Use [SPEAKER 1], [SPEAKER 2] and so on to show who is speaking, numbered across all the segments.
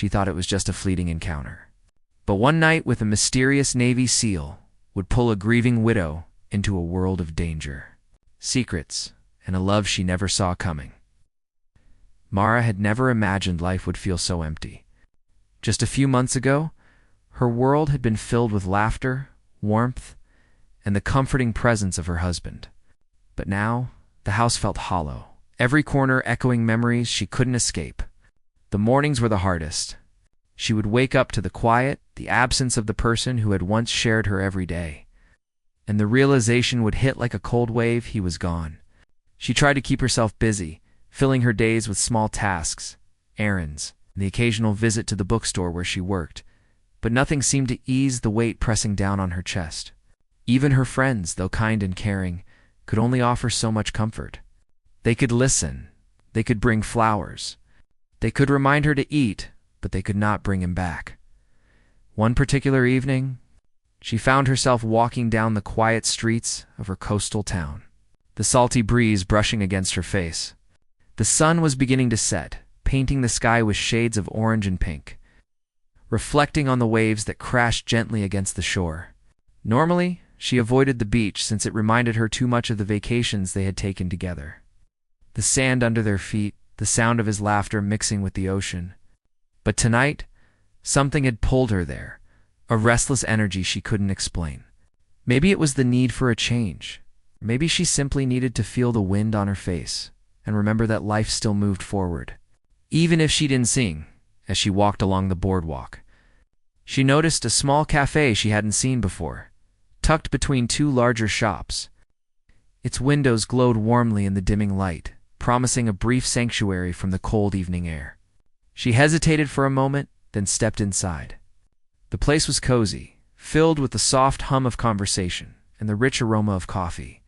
[SPEAKER 1] she thought it was just a fleeting encounter. But one night with a mysterious Navy SEAL would pull a grieving widow into a world of danger, secrets, and a love she never saw coming. Mara had never imagined life would feel so empty. Just a few months ago, her world had been filled with laughter, warmth, and the comforting presence of her husband. But now, the house felt hollow, every corner echoing memories she couldn't escape. The mornings were the hardest. She would wake up to the quiet, the absence of the person who had once shared her every day. And the realization would hit like a cold wave: he was gone. She tried to keep herself busy, filling her days with small tasks, errands, and the occasional visit to the bookstore where she worked, but nothing seemed to ease the weight pressing down on her chest. Even her friends, though kind and caring, could only offer so much comfort. They could listen, they could bring flowers, they could remind her to eat, but they could not bring him back. One particular evening, she found herself walking down the quiet streets of her coastal town, the salty breeze brushing against her face. The sun was beginning to set, painting the sky with shades of orange and pink, reflecting on the waves that crashed gently against the shore. Normally, she avoided the beach since it reminded her too much of the vacations they had taken together. The sand under their feet, the sound of his laughter mixing with the ocean. But tonight, something had pulled her there, a restless energy she couldn't explain. Maybe it was the need for a change. Maybe she simply needed to feel the wind on her face and remember that life still moved forward. Even if she didn't sing, as she walked along the boardwalk, she noticed a small cafe she hadn't seen before, tucked between two larger shops. Its windows glowed warmly in the dimming light, promising a brief sanctuary from the cold evening air. She hesitated for a moment, then stepped inside. The place was cozy, filled with the soft hum of conversation and the rich aroma of coffee.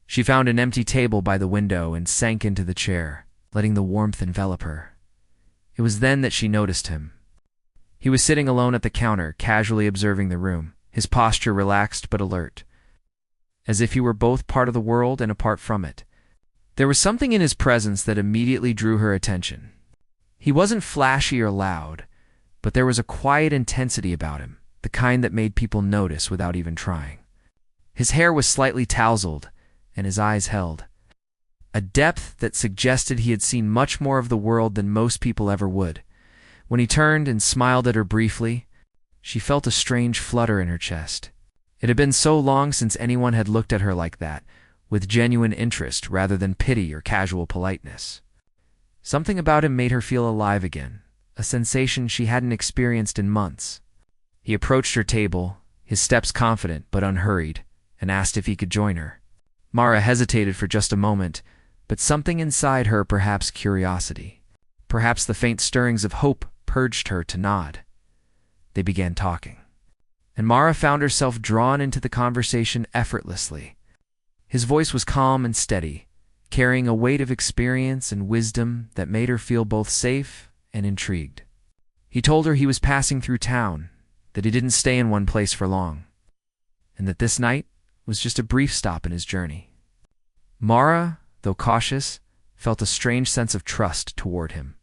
[SPEAKER 1] She found an empty table by the window and sank into the chair, letting the warmth envelop her. It was then that she noticed him. He was sitting alone at the counter, casually observing the room, his posture relaxed but alert, as if he were both part of the world and apart from it. There was something in his presence that immediately drew her attention. He wasn't flashy or loud, but there was a quiet intensity about him, the kind that made people notice without even trying. His hair was slightly tousled, and his eyes held a depth that suggested he had seen much more of the world than most people ever would. When he turned and smiled at her briefly, she felt a strange flutter in her chest. It had been so long since anyone had looked at her like that, with genuine interest rather than pity or casual politeness. Something about him made her feel alive again, a sensation she hadn't experienced in months. He approached her table, his steps confident but unhurried, and asked if he could join her. Mara hesitated for just a moment, but something inside her, perhaps curiosity, perhaps the faint stirrings of hope, urged her to nod. They began talking, and Mara found herself drawn into the conversation effortlessly. His voice was calm and steady, carrying a weight of experience and wisdom that made her feel both safe and intrigued. He told her he was passing through town, that he didn't stay in one place for long, and that this night was just a brief stop in his journey. Mara, though cautious, felt a strange sense of trust toward him.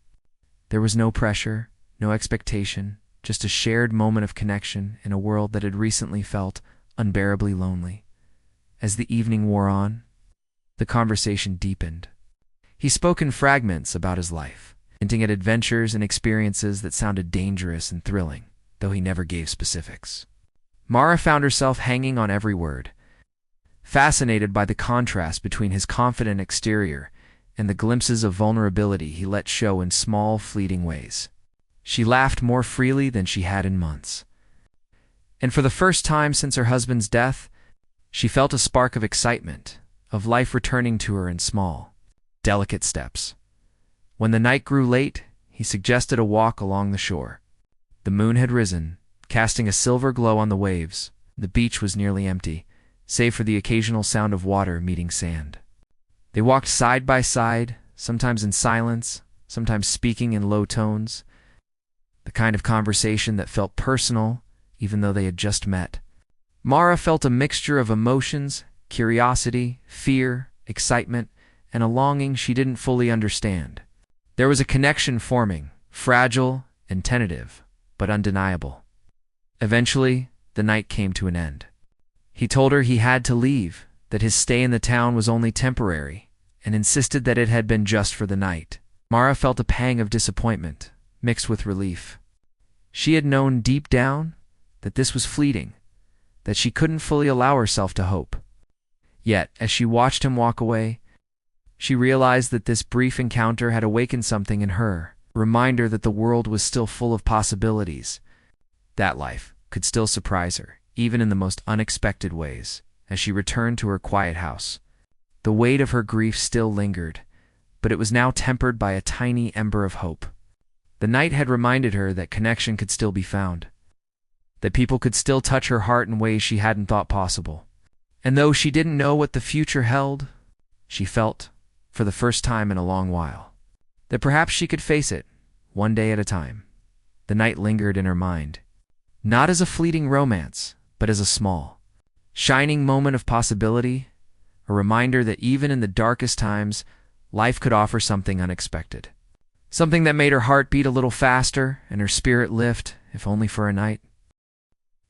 [SPEAKER 1] There was no pressure, no expectation, just a shared moment of connection in a world that had recently felt unbearably lonely. As the evening wore on, the conversation deepened. He spoke in fragments about his life, hinting at adventures and experiences that sounded dangerous and thrilling, though he never gave specifics. Mara found herself hanging on every word, fascinated by the contrast between his confident exterior and the glimpses of vulnerability he let show in small, fleeting ways. She laughed more freely than she had in months. And for the first time since her husband's death, she felt a spark of excitement, of life returning to her in small, delicate steps. When the night grew late, he suggested a walk along the shore. The moon had risen, casting a silver glow on the waves. The beach was nearly empty, save for the occasional sound of water meeting sand. They walked side by side, sometimes in silence, sometimes speaking in low tones, the kind of conversation that felt personal, even though they had just met. Mara felt a mixture of emotions, curiosity, fear, excitement, and a longing she didn't fully understand. There was a connection forming, fragile and tentative, but undeniable. Eventually, the night came to an end. He told her he had to leave, that his stay in the town was only temporary, and insisted that it had been just for the night. Mara felt a pang of disappointment, mixed with relief. She had known deep down that this was fleeting, that she couldn't fully allow herself to hope. Yet, as she watched him walk away, she realized that this brief encounter had awakened something in her, a reminder that the world was still full of possibilities, that life could still surprise her, even in the most unexpected ways. As she returned to her quiet house, the weight of her grief still lingered, but it was now tempered by a tiny ember of hope. The night had reminded her that connection could still be found, that people could still touch her heart in ways she hadn't thought possible. And though she didn't know what the future held, she felt, for the first time in a long while, that perhaps she could face it, one day at a time. The night lingered in her mind, not as a fleeting romance, but as a small, shining moment of possibility, a reminder that even in the darkest times, life could offer something unexpected. Something that made her heart beat a little faster and her spirit lift, if only for a night.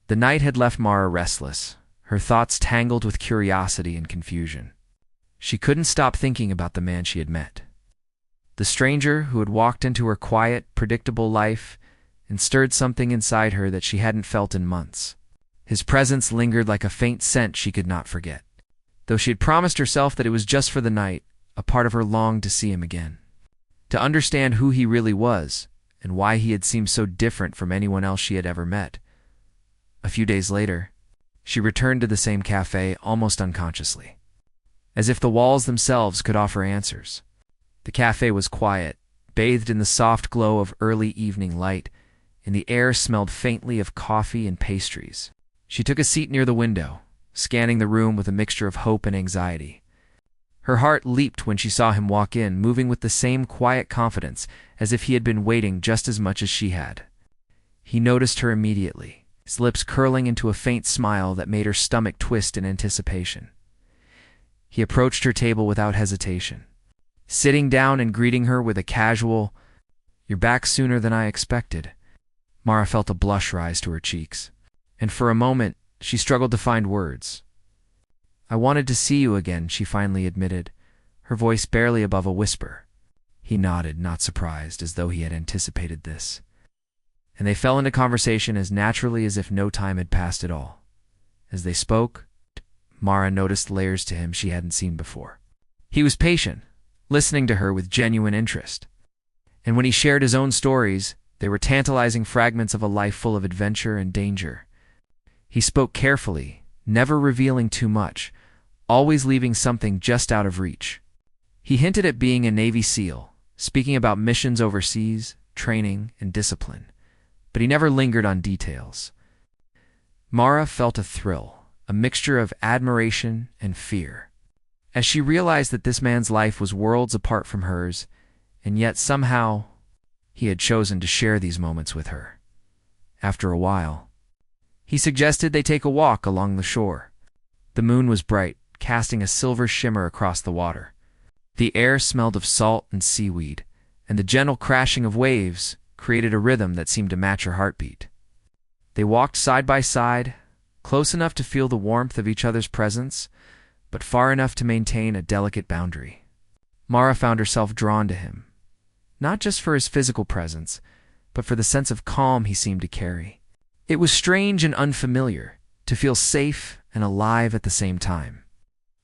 [SPEAKER 1] The night had left Mara restless, her thoughts tangled with curiosity and confusion. She couldn't stop thinking about the man she had met. The stranger who had walked into her quiet, predictable life and stirred something inside her that she hadn't felt in months. His presence lingered like a faint scent she could not forget. Though she had promised herself that it was just for the night, a part of her longed to see him again, to understand who he really was and why he had seemed so different from anyone else she had ever met. A few days later, she returned to the same cafe almost unconsciously, as if the walls themselves could offer answers. The cafe was quiet, bathed in the soft glow of early evening light, and the air smelled faintly of coffee and pastries. She took a seat near the window, scanning the room with a mixture of hope and anxiety. Her heart leaped when she saw him walk in, moving with the same quiet confidence as if he had been waiting just as much as she had. He noticed her immediately, his lips curling into a faint smile that made her stomach twist in anticipation. He approached her table without hesitation, sitting down and greeting her with a casual, "You're back sooner than I expected." Mara felt a blush rise to her cheeks, and for a moment she struggled to find words. "I wanted to see you again," she finally admitted, her voice barely above a whisper. He nodded, not surprised, as though he had anticipated this, and they fell into conversation as naturally as if no time had passed at all. As they spoke, Mara noticed layers to him she hadn't seen before. He was patient, listening to her with genuine interest. And when he shared his own stories, they were tantalizing fragments of a life full of adventure and danger. He spoke carefully, never revealing too much, always leaving something just out of reach. He hinted at being a Navy SEAL, speaking about missions overseas, training, and discipline, but he never lingered on details. Mara felt a thrill, a mixture of admiration and fear, as she realized that this man's life was worlds apart from hers, and yet somehow he had chosen to share these moments with her. After a while, he suggested they take a walk along the shore. The moon was bright, casting a silver shimmer across the water. The air smelled of salt and seaweed, and the gentle crashing of waves created a rhythm that seemed to match her heartbeat. They walked side by side, close enough to feel the warmth of each other's presence, but far enough to maintain a delicate boundary. Mara found herself drawn to him, not just for his physical presence, but for the sense of calm he seemed to carry. It was strange and unfamiliar to feel safe and alive at the same time,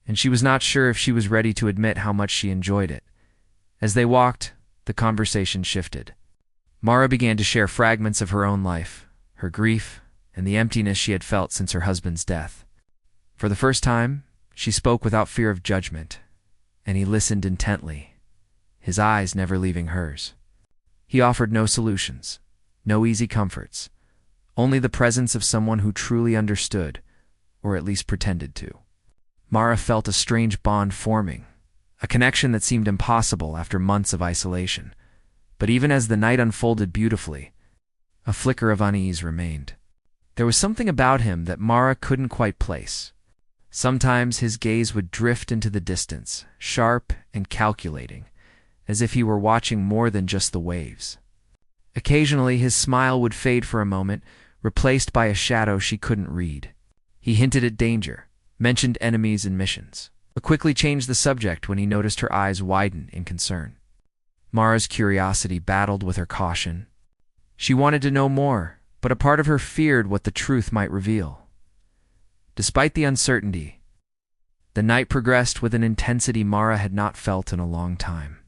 [SPEAKER 1] and she was not sure if she was ready to admit how much she enjoyed it. As they walked, the conversation shifted. Mara began to share fragments of her own life, her grief, and the emptiness she had felt since her husband's death. For the first time, she spoke without fear of judgment, and he listened intently, his eyes never leaving hers. He offered no solutions, no easy comforts, only the presence of someone who truly understood, or at least pretended to. Mara felt a strange bond forming, a connection that seemed impossible after months of isolation. But even as the night unfolded beautifully, a flicker of unease remained. There was something about him that Mara couldn't quite place. Sometimes his gaze would drift into the distance, sharp and calculating, as if he were watching more than just the waves. Occasionally, his smile would fade for a moment, replaced by a shadow she couldn't read. He hinted at danger, mentioned enemies and missions, but quickly changed the subject when he noticed her eyes widen in concern. Mara's curiosity battled with her caution. She wanted to know more, but a part of her feared what the truth might reveal. Despite the uncertainty, the night progressed with an intensity Mara had not felt in a long time.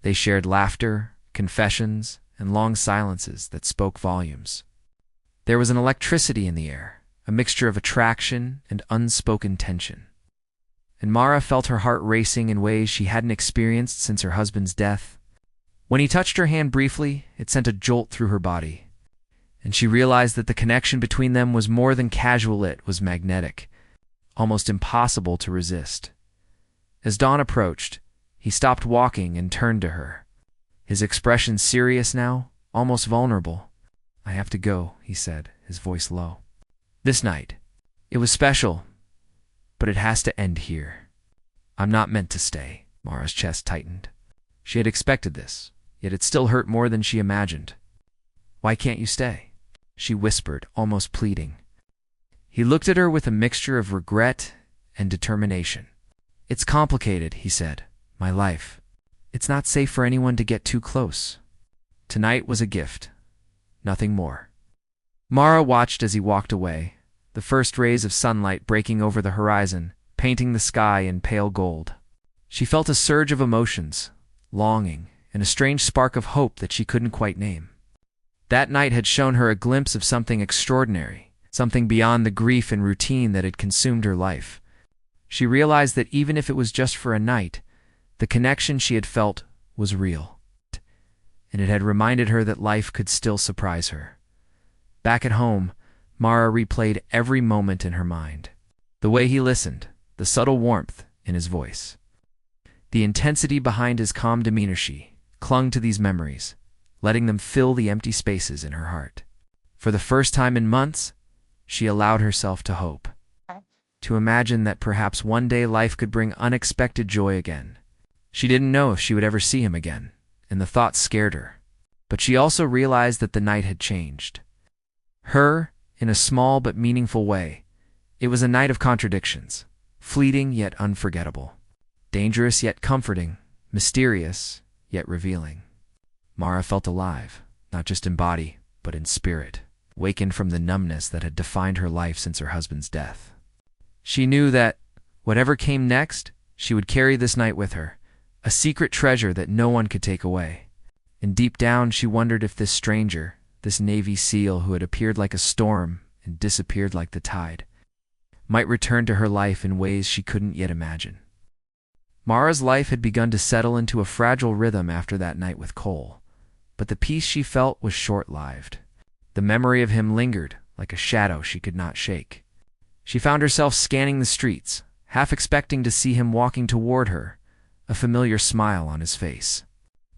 [SPEAKER 1] They shared laughter, confessions, and long silences that spoke volumes. There was an electricity in the air, a mixture of attraction and unspoken tension. And Mara felt her heart racing in ways she hadn't experienced since her husband's death. When he touched her hand briefly, it sent a jolt through her body, and she realized that the connection between them was more than casual, it was magnetic, almost impossible to resist. As dawn approached, he stopped walking and turned to her. His expression serious now, almost vulnerable. "I have to go," he said, his voice low. "This night. It was special, but it has to end here. I'm not meant to stay." Mara's chest tightened. She had expected this, yet it still hurt more than she imagined. "Why can't you stay?" she whispered, almost pleading. He looked at her with a mixture of regret and determination. "It's complicated," he said. "My life. It's not safe for anyone to get too close. Tonight was a gift, nothing more." Mara watched as he walked away, the first rays of sunlight breaking over the horizon, painting the sky in pale gold. She felt a surge of emotions, longing, and a strange spark of hope that she couldn't quite name. That night had shown her a glimpse of something extraordinary, something beyond the grief and routine that had consumed her life. She realized that even if it was just for a night, the connection she had felt was real, and it had reminded her that life could still surprise her. Back at home, Mara replayed every moment in her mind. The way he listened, the subtle warmth in his voice, the intensity behind his calm demeanor. She clung to these memories, letting them fill the empty spaces in her heart. For the first time in months, she allowed herself to hope, to imagine that perhaps one day life could bring unexpected joy again. She didn't know if she would ever see him again, and the thought scared her. But she also realized that the night had changed her in a small but meaningful way. It was a night of contradictions, fleeting yet unforgettable, dangerous yet comforting, mysterious yet revealing. Mara felt alive, not just in body, but in spirit, wakened from the numbness that had defined her life since her husband's death. She knew that, whatever came next, she would carry this night with her, a secret treasure that no one could take away. And deep down she wondered if this stranger, this Navy SEAL who had appeared like a storm and disappeared like the tide, might return to her life in ways she couldn't yet imagine. Mara's life had begun to settle into a fragile rhythm after that night with Cole, but the peace she felt was short-lived. The memory of him lingered like a shadow she could not shake. She found herself scanning the streets, half expecting to see him walking toward her, a familiar smile on his face.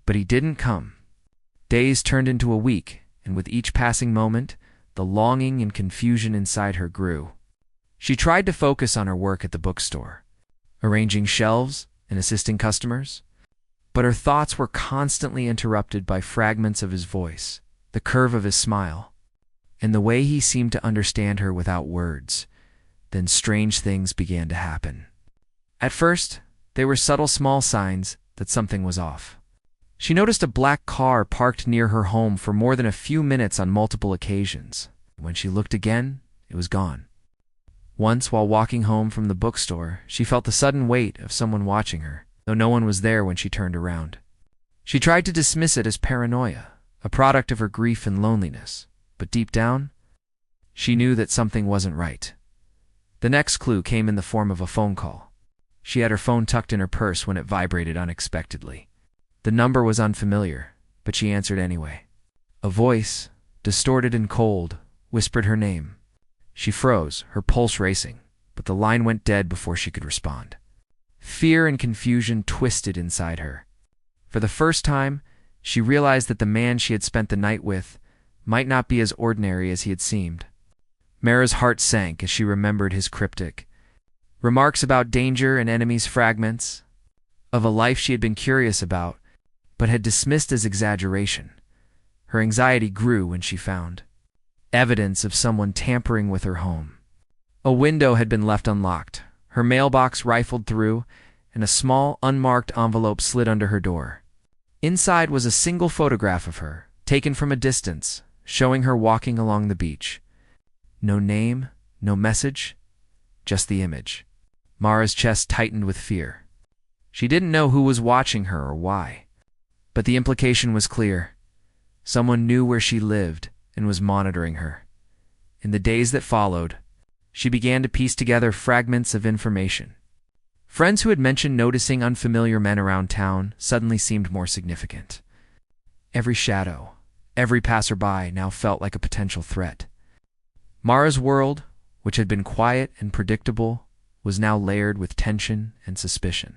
[SPEAKER 1] But he didn't come. Days turned into a week, and with each passing moment, the longing and confusion inside her grew. She tried to focus on her work at the bookstore, arranging shelves and assisting customers, but her thoughts were constantly interrupted by fragments of his voice, the curve of his smile, and the way he seemed to understand her without words. Then strange things began to happen. At first, they were subtle small signs that something was off. She noticed a black car parked near her home for more than a few minutes on multiple occasions. When she looked again, it was gone. Once, while walking home from the bookstore, she felt the sudden weight of someone watching her, though no one was there when she turned around. She tried to dismiss it as paranoia, a product of her grief and loneliness, but deep down, she knew that something wasn't right. The next clue came in the form of a phone call. She had her phone tucked in her purse when it vibrated unexpectedly. The number was unfamiliar, but she answered anyway. A voice, distorted and cold, whispered her name. She froze, her pulse racing, but the line went dead before she could respond. Fear and confusion twisted inside her. For the first time, she realized that the man she had spent the night with might not be as ordinary as he had seemed. Mara's heart sank as she remembered his cryptic remarks about danger and enemies, fragments of a life she had been curious about, but had dismissed as exaggeration. Her anxiety grew when she found evidence of someone tampering with her home. A window had been left unlocked, her mailbox rifled through, and a small, unmarked envelope slid under her door. Inside was a single photograph of her, taken from a distance, showing her walking along the beach. No name, no message, just the image. Mara's chest tightened with fear. She didn't know who was watching her or why, but the implication was clear. Someone knew where she lived and was monitoring her. In the days that followed, she began to piece together fragments of information. Friends who had mentioned noticing unfamiliar men around town suddenly seemed more significant. Every shadow, every passerby now felt like a potential threat. Mara's world, which had been quiet and predictable, was now layered with tension and suspicion.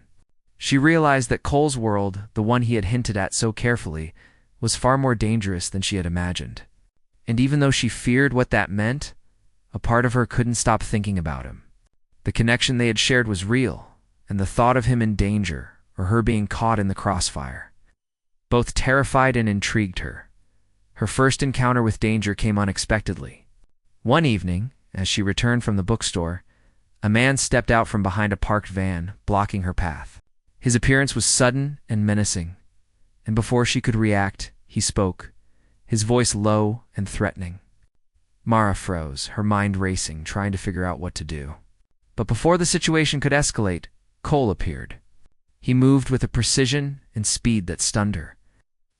[SPEAKER 1] She realized that Cole's world, the one he had hinted at so carefully, was far more dangerous than she had imagined. And even though she feared what that meant, a part of her couldn't stop thinking about him. The connection they had shared was real, and the thought of him in danger, or her being caught in the crossfire, both terrified and intrigued her. Her first encounter with danger came unexpectedly. One evening, as she returned from the bookstore, a man stepped out from behind a parked van, blocking her path. His appearance was sudden and menacing, and before she could react, he spoke, his voice low and threatening. Mara froze, her mind racing, trying to figure out what to do. But before the situation could escalate, Cole appeared. He moved with a precision and speed that stunned her,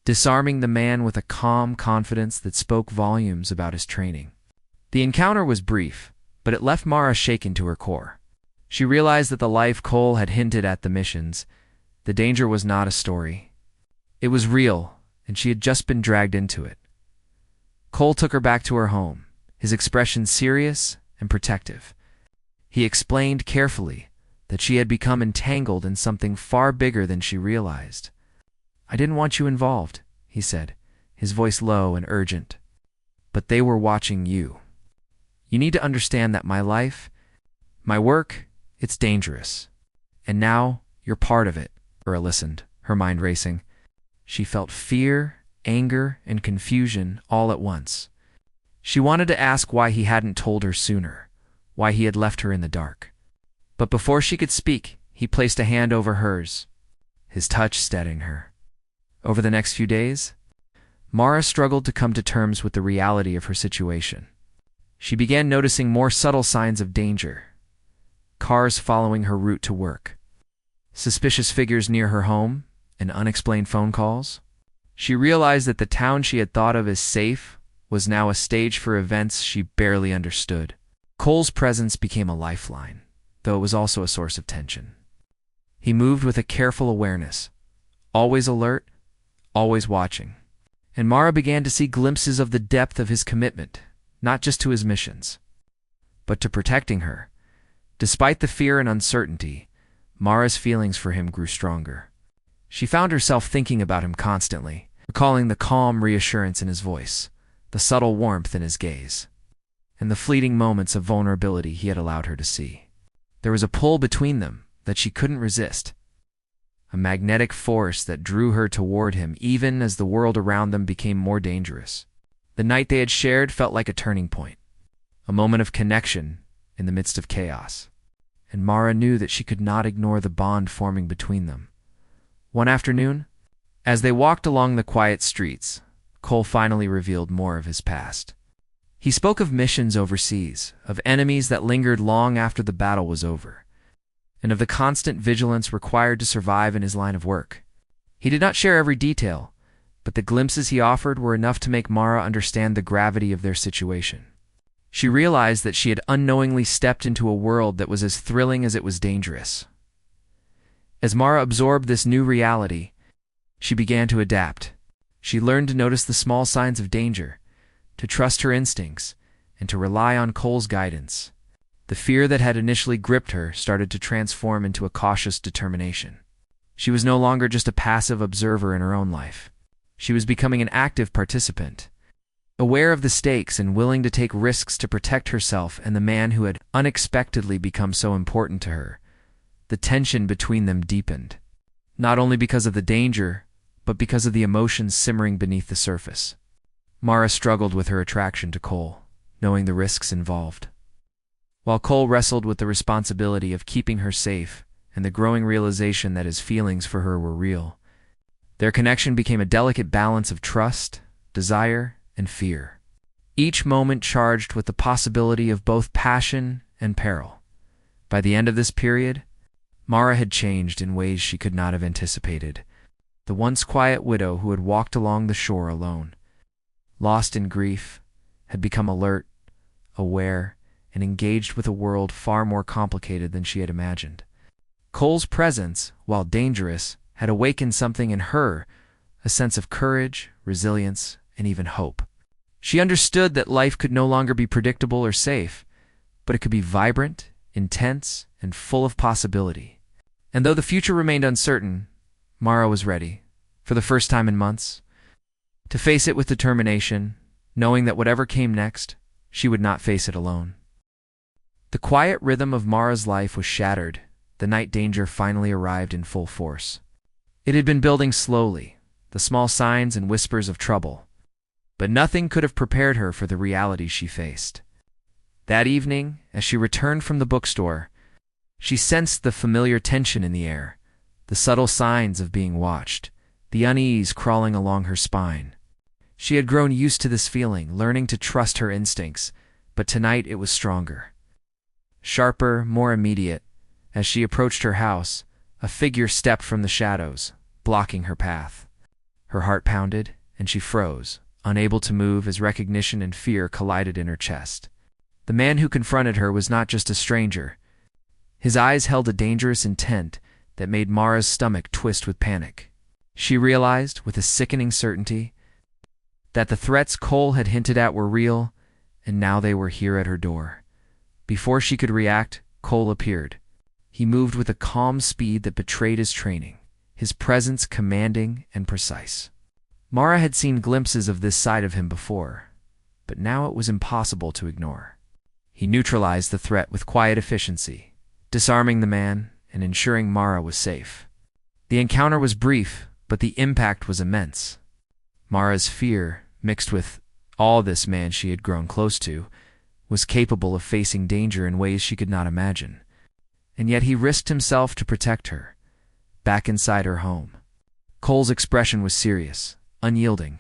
[SPEAKER 1] disarming the man with a calm confidence that spoke volumes about his training. The encounter was brief, but it left Mara shaken to her core. She realized that the life Cole had hinted at the missions, the danger was not a story. It was real, and she had just been dragged into it. Cole took her back to her home, his expression serious and protective. He explained carefully that she had become entangled in something far bigger than she realized. "I didn't want you involved," he said, his voice low and urgent. "But they were watching you. You need to understand that my life, my work, it's dangerous. And now you're part of it." Mara listened, her mind racing. She felt fear, anger, and confusion all at once. She wanted to ask why he hadn't told her sooner, why he had left her in the dark. But before she could speak, he placed a hand over hers, his touch steadying her. Over the next few days, Mara struggled to come to terms with the reality of her situation. She began noticing more subtle signs of danger. Cars following her route to work, suspicious figures near her home, and unexplained phone calls. She realized that the town she had thought of as safe was now a stage for events she barely understood. Cole's presence became a lifeline, though it was also a source of tension. He moved with a careful awareness, always alert, always watching. And Mara began to see glimpses of the depth of his commitment, not just to his missions, but to protecting her. Despite the fear and uncertainty, Mara's feelings for him grew stronger. She found herself thinking about him constantly, recalling the calm reassurance in his voice, the subtle warmth in his gaze, and the fleeting moments of vulnerability he had allowed her to see. There was a pull between them that she couldn't resist, a magnetic force that drew her toward him even as the world around them became more dangerous. The night they had shared felt like a turning point, a moment of connection in the midst of chaos, and Mara knew that she could not ignore the bond forming between them. One afternoon, as they walked along the quiet streets, Cole finally revealed more of his past. He spoke of missions overseas, of enemies that lingered long after the battle was over, and of the constant vigilance required to survive in his line of work. He did not share every detail, but the glimpses he offered were enough to make Mara understand the gravity of their situation. She realized that she had unknowingly stepped into a world that was as thrilling as it was dangerous. As Mara absorbed this new reality, she began to adapt. She learned to notice the small signs of danger, to trust her instincts, and to rely on Cole's guidance. The fear that had initially gripped her started to transform into a cautious determination. She was no longer just a passive observer in her own life. She was becoming an active participant, aware of the stakes and willing to take risks to protect herself and the man who had unexpectedly become so important to her. The tension between them deepened, not only because of the danger, but because of the emotions simmering beneath the surface. Mara struggled with her attraction to Cole, knowing the risks involved. While Cole wrestled with the responsibility of keeping her safe and the growing realization that his feelings for her were real, their connection became a delicate balance of trust, desire, and fear, each moment charged with the possibility of both passion and peril. By the end of this period, Mara had changed in ways she could not have anticipated. The once quiet widow who had walked along the shore alone, lost in grief, had become alert, aware, and engaged with a world far more complicated than she had imagined. Cole's presence, while dangerous, had awakened something in her, a sense of courage, resilience, and even hope. She understood that life could no longer be predictable or safe, but it could be vibrant, intense, and full of possibility. And though the future remained uncertain, Mara was ready, for the first time in months, to face it with determination, knowing that whatever came next, she would not face it alone. The quiet rhythm of Mara's life was shattered the night danger finally arrived in full force. It had been building slowly, the small signs and whispers of trouble, but nothing could have prepared her for the reality she faced. That evening, as she returned from the bookstore, she sensed the familiar tension in the air, the subtle signs of being watched, the unease crawling along her spine. She had grown used to this feeling, learning to trust her instincts, but tonight it was stronger. Sharper, more immediate. As she approached her house, a figure stepped from the shadows, blocking her path. Her heart pounded, and she froze, unable to move as recognition and fear collided in her chest. The man who confronted her was not just a stranger. His eyes held a dangerous intent that made Mara's stomach twist with panic. She realized, with a sickening certainty, that the threats Cole had hinted at were real, and now they were here at her door. Before she could react, Cole appeared. He moved with a calm speed that betrayed his training, his presence commanding and precise. Mara had seen glimpses of this side of him before, but now it was impossible to ignore. He neutralized the threat with quiet efficiency, disarming the man and ensuring Mara was safe. The encounter was brief, but the impact was immense. Mara's fear, mixed with all this man she had grown close to, was capable of facing danger in ways she could not imagine. And yet he risked himself to protect her, back inside her home. Cole's expression was serious, unyielding.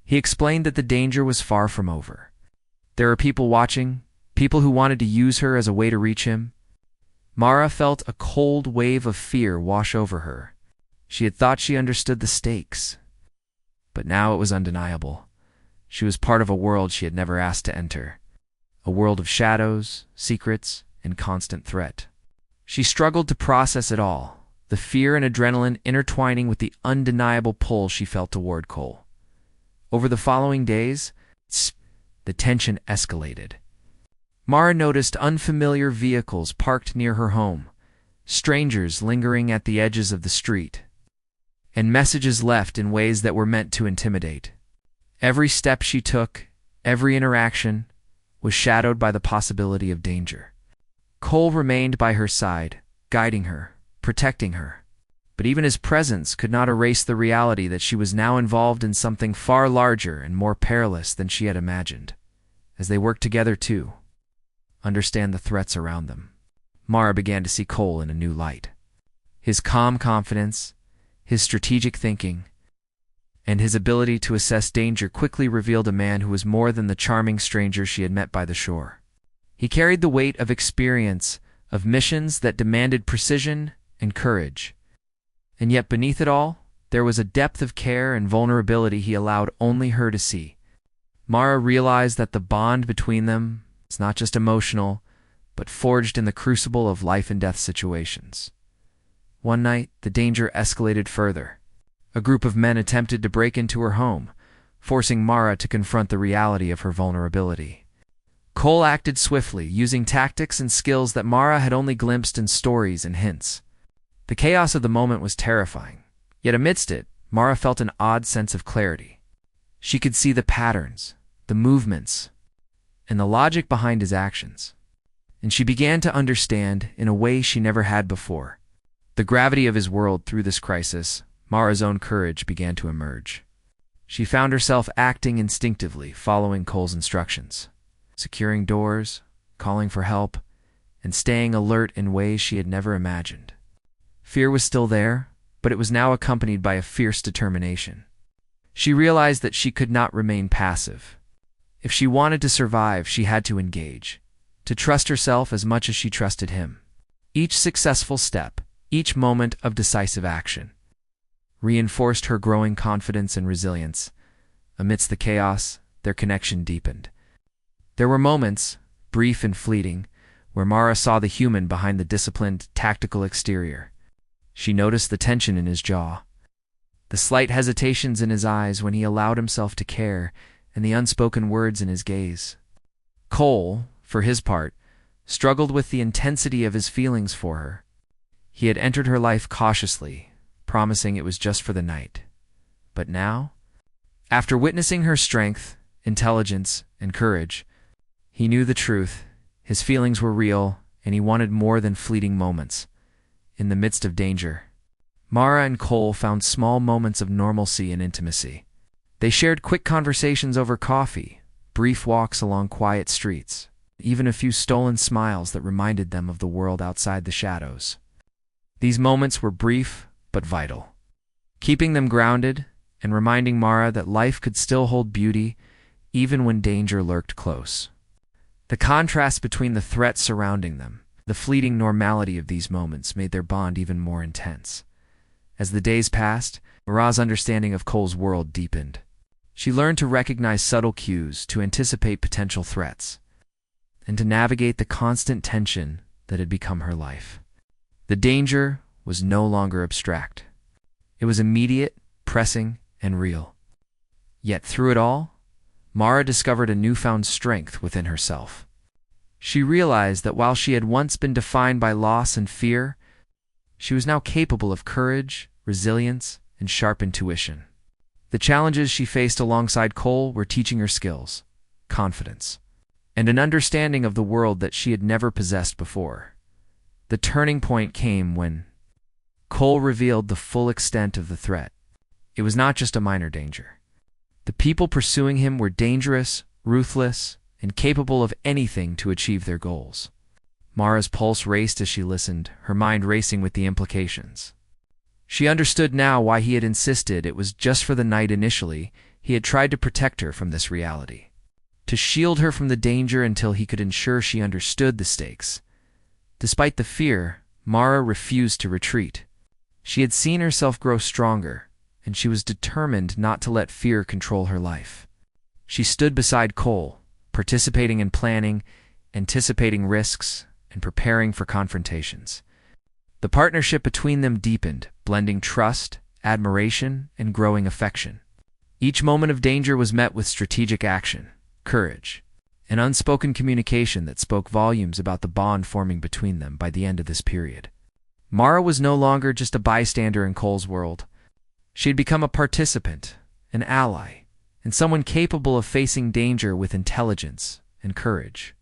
[SPEAKER 1] He explained that the danger was far from over. There are people watching, people who wanted to use her as a way to reach him. Mara felt a cold wave of fear wash over her. She had thought she understood the stakes, but now it was undeniable. She was part of a world she had never asked to enter, a world of shadows, secrets, and constant threat. She struggled to process it all, the fear and adrenaline intertwining with the undeniable pull she felt toward Cole. Over the following days, the tension escalated. Mara noticed unfamiliar vehicles parked near her home, strangers lingering at the edges of the street, and messages left in ways that were meant to intimidate. Every step she took, every interaction, was shadowed by the possibility of danger. Cole remained by her side, guiding her, protecting her. But even his presence could not erase the reality that she was now involved in something far larger and more perilous than she had imagined. As they worked together to understand the threats around them, Mara began to see Cole in a new light. His calm confidence, his strategic thinking, and his ability to assess danger quickly revealed a man who was more than the charming stranger she had met by the shore. He carried the weight of experience, of missions that demanded precision and courage. And yet beneath it all, there was a depth of care and vulnerability he allowed only her to see. Mara realized that the bond between them was not just emotional, but forged in the crucible of life and death situations. One night, the danger escalated further. A group of men attempted to break into her home, forcing Mara to confront the reality of her vulnerability. Cole acted swiftly, using tactics and skills that Mara had only glimpsed in stories and hints. The chaos of the moment was terrifying, yet amidst it, Mara felt an odd sense of clarity. She could see the patterns, the movements, and the logic behind his actions. And she began to understand in a way she never had before. The gravity of his world through this crisis, Mara's own courage began to emerge. She found herself acting instinctively, following Cole's instructions, securing doors, calling for help, and staying alert in ways she had never imagined. Fear was still there, but it was now accompanied by a fierce determination. She realized that she could not remain passive. If she wanted to survive, she had to engage, to trust herself as much as she trusted him. Each successful step, each moment of decisive action, reinforced her growing confidence and resilience. Amidst the chaos, their connection deepened. There were moments, brief and fleeting, where Mara saw the human behind the disciplined, tactical exterior. She noticed the tension in his jaw, the slight hesitations in his eyes when he allowed himself to care, and the unspoken words in his gaze. Cole, for his part, struggled with the intensity of his feelings for her. He had entered her life cautiously, promising it was just for the night. But now, after witnessing her strength, intelligence, and courage, he knew the truth. His feelings were real, and he wanted more than fleeting moments. In the midst of danger, Mara and Cole found small moments of normalcy and intimacy. They shared quick conversations over coffee, brief walks along quiet streets, even a few stolen smiles that reminded them of the world outside the shadows. These moments were brief but vital, keeping them grounded and reminding Mara that life could still hold beauty even when danger lurked close. The contrast between the threats surrounding them, the fleeting normality of these moments, made their bond even more intense. As the days passed, Mara's understanding of Cole's world deepened. She learned to recognize subtle cues, to anticipate potential threats, and to navigate the constant tension that had become her life. The danger was no longer abstract. It was immediate, pressing, and real. Yet through it all, Mara discovered a newfound strength within herself. She realized that while she had once been defined by loss and fear, she was now capable of courage, resilience, and sharp intuition. The challenges she faced alongside Cole were teaching her skills, confidence, and an understanding of the world that she had never possessed before. The turning point came when Cole revealed the full extent of the threat. It was not just a minor danger. The people pursuing him were dangerous, ruthless, and capable of anything to achieve their goals. Mara's pulse raced as she listened, her mind racing with the implications. She understood now why he had insisted it was just for the night initially. He had tried to protect her from this reality, to shield her from the danger until he could ensure she understood the stakes. Despite the fear, Mara refused to retreat. She had seen herself grow stronger, and she was determined not to let fear control her life. She stood beside Cole, participating in planning, anticipating risks, and preparing for confrontations. The partnership between them deepened, blending trust, admiration, and growing affection. Each moment of danger was met with strategic action, courage, and unspoken communication that spoke volumes about the bond forming between them by the end of this period. Mara was no longer just a bystander in Cole's world. She had become a participant, an ally, and someone capable of facing danger with intelligence and courage.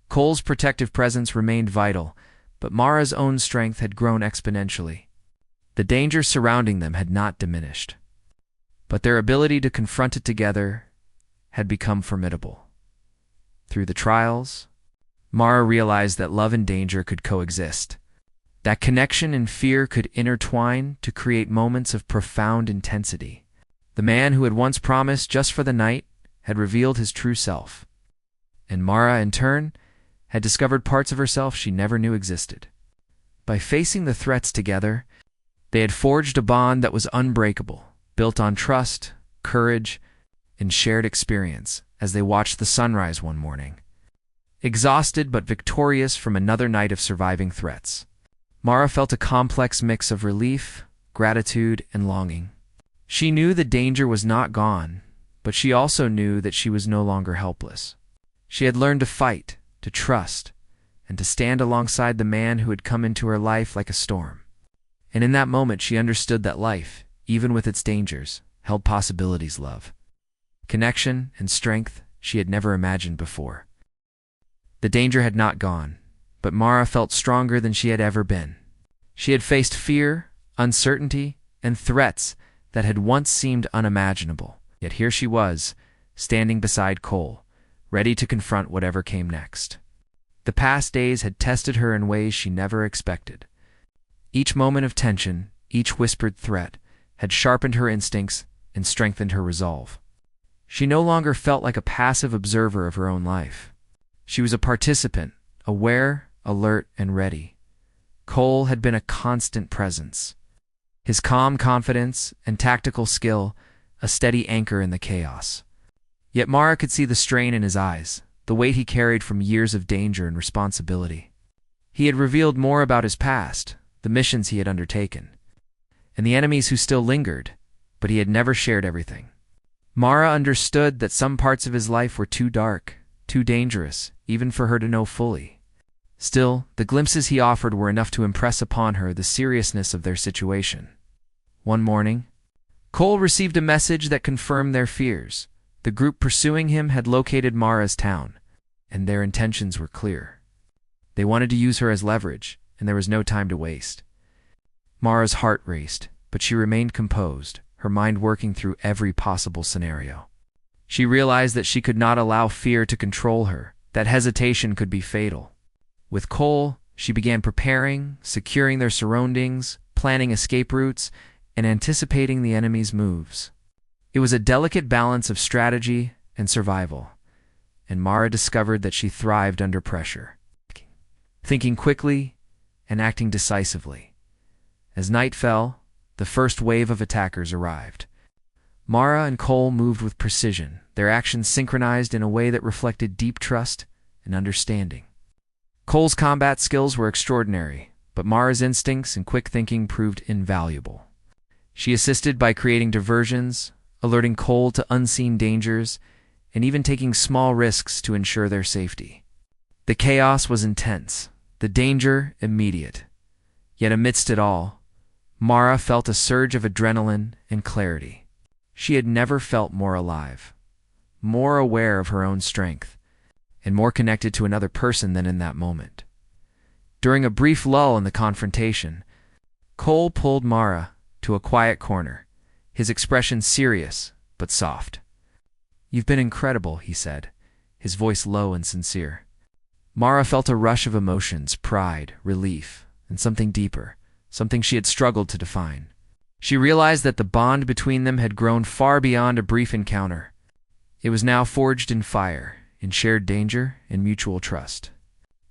[SPEAKER 1] Cole's protective presence remained vital, but Mara's own strength had grown exponentially. The danger surrounding them had not diminished, but their ability to confront it together had become formidable. Through the trials, Mara realized that love and danger could coexist, that connection and fear could intertwine to create moments of profound intensity. The man who had once promised just for the night had revealed his true self, and Mara, in turn, had discovered parts of herself she never knew existed. By facing the threats together, they had forged a bond that was unbreakable, built on trust, courage, and shared experience as they watched the sunrise one morning. Exhausted but victorious from another night of surviving threats, Mara felt a complex mix of relief, gratitude, and longing. She knew the danger was not gone, but she also knew that she was no longer helpless. She had learned to fight, to trust, and to stand alongside the man who had come into her life like a storm. And in that moment she understood that life, even with its dangers, held possibilities, love, connection, and strength she had never imagined before. The danger had not gone, but Mara felt stronger than she had ever been. She had faced fear, uncertainty, and threats that had once seemed unimaginable, Yet here she was, standing beside Cole, ready to confront whatever came next. The past days had tested her in ways she never expected. Each moment of tension, each whispered threat, had sharpened her instincts and strengthened her resolve. She no longer felt like a passive observer of her own life. She was a participant, aware, alert, and ready. Cole had been a constant presence. His calm confidence and tactical skill, a steady anchor in the chaos. Yet Mara could see the strain in his eyes, the weight he carried from years of danger and responsibility. He had revealed more about his past, the missions he had undertaken, and the enemies who still lingered, but he had never shared everything. Mara understood that some parts of his life were too dark, too dangerous, even for her to know fully. Still, the glimpses he offered were enough to impress upon her the seriousness of their situation. One morning, Cole received a message that confirmed their fears. The group pursuing him had located Mara's town, and their intentions were clear. They wanted to use her as leverage, and there was no time to waste. Mara's heart raced, but she remained composed, her mind working through every possible scenario. She realized that she could not allow fear to control her, that hesitation could be fatal. With Cole, she began preparing, securing their surroundings, planning escape routes, and anticipating the enemy's moves. It was a delicate balance of strategy and survival, and Mara discovered that she thrived under pressure, thinking quickly and acting decisively. As night fell, the first wave of attackers arrived. Mara and Cole moved with precision, their actions synchronized in a way that reflected deep trust and understanding. Cole's combat skills were extraordinary, but Mara's instincts and quick thinking proved invaluable. She assisted by creating diversions, alerting Cole to unseen dangers, and even taking small risks to ensure their safety. The chaos was intense, the danger immediate. Yet amidst it all, Mara felt a surge of adrenaline and clarity. She had never felt more alive, more aware of her own strength, and more connected to another person than in that moment. During a brief lull in the confrontation, Cole pulled Mara to a quiet corner, his expression serious but soft. "You've been incredible," he said, his voice low and sincere. Mara felt a rush of emotions, pride, relief, and something deeper, something she had struggled to define. She realized that the bond between them had grown far beyond a brief encounter. It was now forged in fire, in shared danger and mutual trust.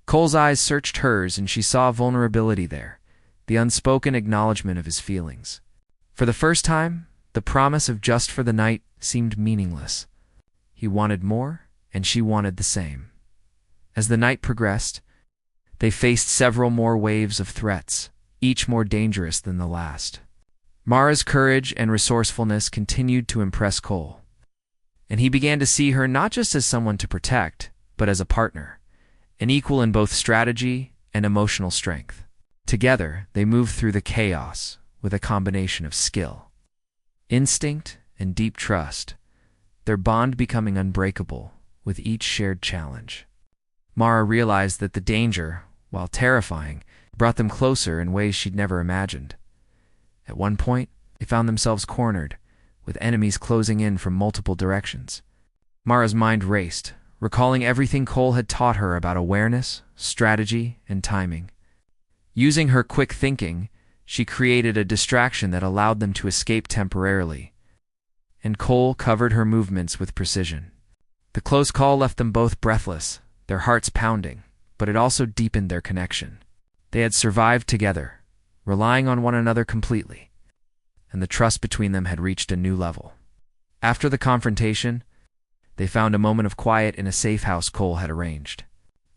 [SPEAKER 1] Cole's eyes searched hers, and she saw vulnerability there, the unspoken acknowledgement of his feelings. For the first time, the promise of just for the night seemed meaningless. He wanted more, and she wanted the same. As the night progressed, they faced several more waves of threats, each more dangerous than the last. Mara's courage and resourcefulness continued to impress Cole, and he began to see her not just as someone to protect, but as a partner, an equal in both strategy and emotional strength. Together, they moved through the chaos with a combination of skill, instinct, and deep trust, their bond becoming unbreakable with each shared challenge. Mara realized that the danger, while terrifying, brought them closer in ways she'd never imagined. At one point, they found themselves cornered, with enemies closing in from multiple directions. Mara's mind raced, recalling everything Cole had taught her about awareness, strategy, and timing. Using her quick thinking, she created a distraction that allowed them to escape temporarily, and Cole covered her movements with precision. The close call left them both breathless, their hearts pounding, but it also deepened their connection. They had survived together, relying on one another completely, and the trust between them had reached a new level. After the confrontation, they found a moment of quiet in a safe house Cole had arranged.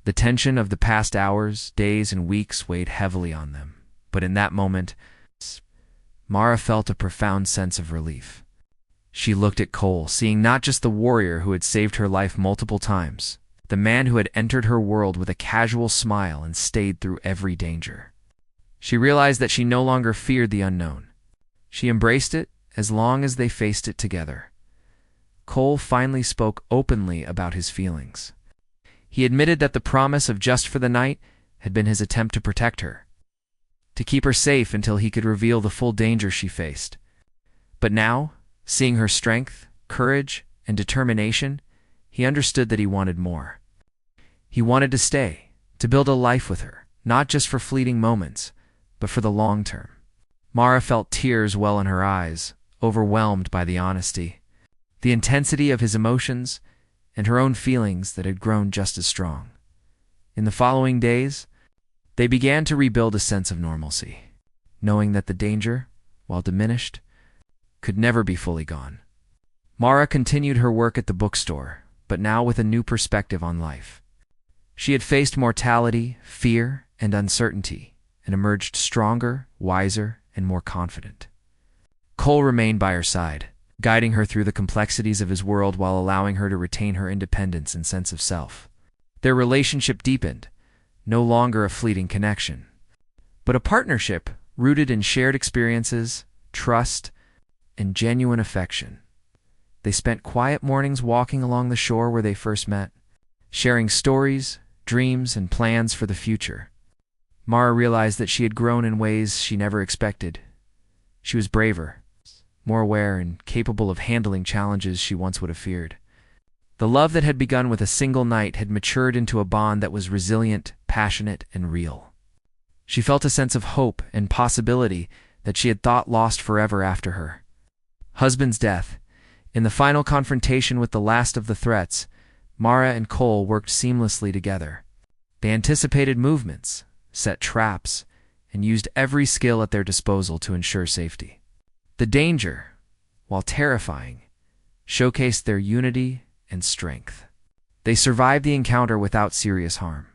[SPEAKER 1] The tension of the past hours, days, and weeks weighed heavily on them, but in that moment, Mara felt a profound sense of relief. She looked at Cole, seeing not just the warrior who had saved her life multiple times, the man who had entered her world with a casual smile and stayed through every danger. She realized that she no longer feared the unknown. She embraced it as long as they faced it together. Cole finally spoke openly about his feelings. He admitted that the promise of just for the night had been his attempt to protect her, to keep her safe until he could reveal the full danger she faced. But now, seeing her strength, courage, and determination, he understood that he wanted more. He wanted to stay, to build a life with her, not just for fleeting moments, but for the long term. Mara felt tears well in her eyes, overwhelmed by the honesty, the intensity of his emotions, and her own feelings that had grown just as strong. In the following days, they began to rebuild a sense of normalcy, knowing that the danger, while diminished, could never be fully gone. Mara continued her work at the bookstore, but now with a new perspective on life. She had faced mortality, fear, and uncertainty, and emerged stronger, wiser, and more confident. Cole remained by her side, guiding her through the complexities of his world while allowing her to retain her independence and sense of self. Their relationship deepened, no longer a fleeting connection, but a partnership rooted in shared experiences, trust, and genuine affection. They spent quiet mornings walking along the shore where they first met, sharing stories, dreams, and plans for the future. Mara realized that she had grown in ways she never expected. She was braver, more aware, and capable of handling challenges she once would have feared. The love that had begun with a single night had matured into a bond that was resilient, passionate, and real. She felt a sense of hope and possibility that she had thought lost forever after her husband's death. In the final confrontation with the last of the threats, Mara and Cole worked seamlessly together. They anticipated movements, set traps, and used every skill at their disposal to ensure safety. The danger, while terrifying, showcased their unity and strength. They survived the encounter without serious harm,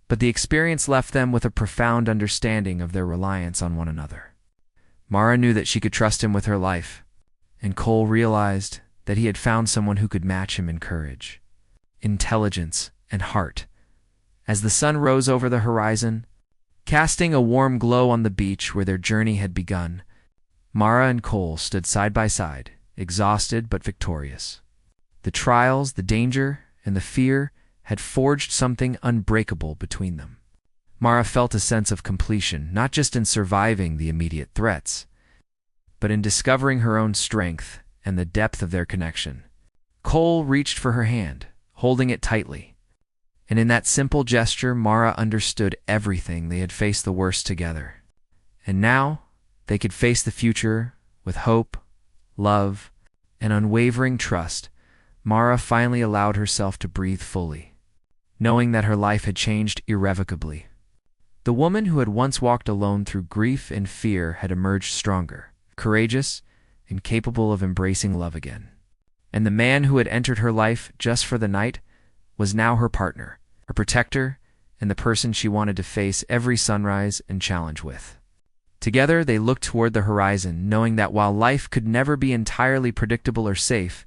[SPEAKER 1] but the experience left them with a profound understanding of their reliance on one another. Mara knew that she could trust him with her life, and Cole realized that he had found someone who could match him in courage, intelligence, and heart. As the sun rose over the horizon, casting a warm glow on the beach where their journey had begun, Mara and Cole stood side by side, exhausted but victorious. The trials, the danger, and the fear had forged something unbreakable between them. Mara felt a sense of completion, not just in surviving the immediate threats, but in discovering her own strength and the depth of their connection. Cole reached for her hand, holding it tightly, and in that simple gesture Mara understood everything. They had faced the worst together, and now they could face the future with hope, love, and unwavering trust. Mara finally allowed herself to breathe fully, knowing that her life had changed irrevocably. The woman who had once walked alone through grief and fear had emerged stronger, courageous, and capable of embracing love again. And the man who had entered her life just for the night was now her partner, her protector, and the person she wanted to face every sunrise and challenge with. Together they looked toward the horizon, knowing that while life could never be entirely predictable or safe,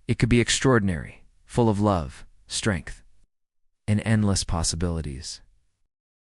[SPEAKER 1] it could be extraordinary, full of love, strength, and endless possibilities.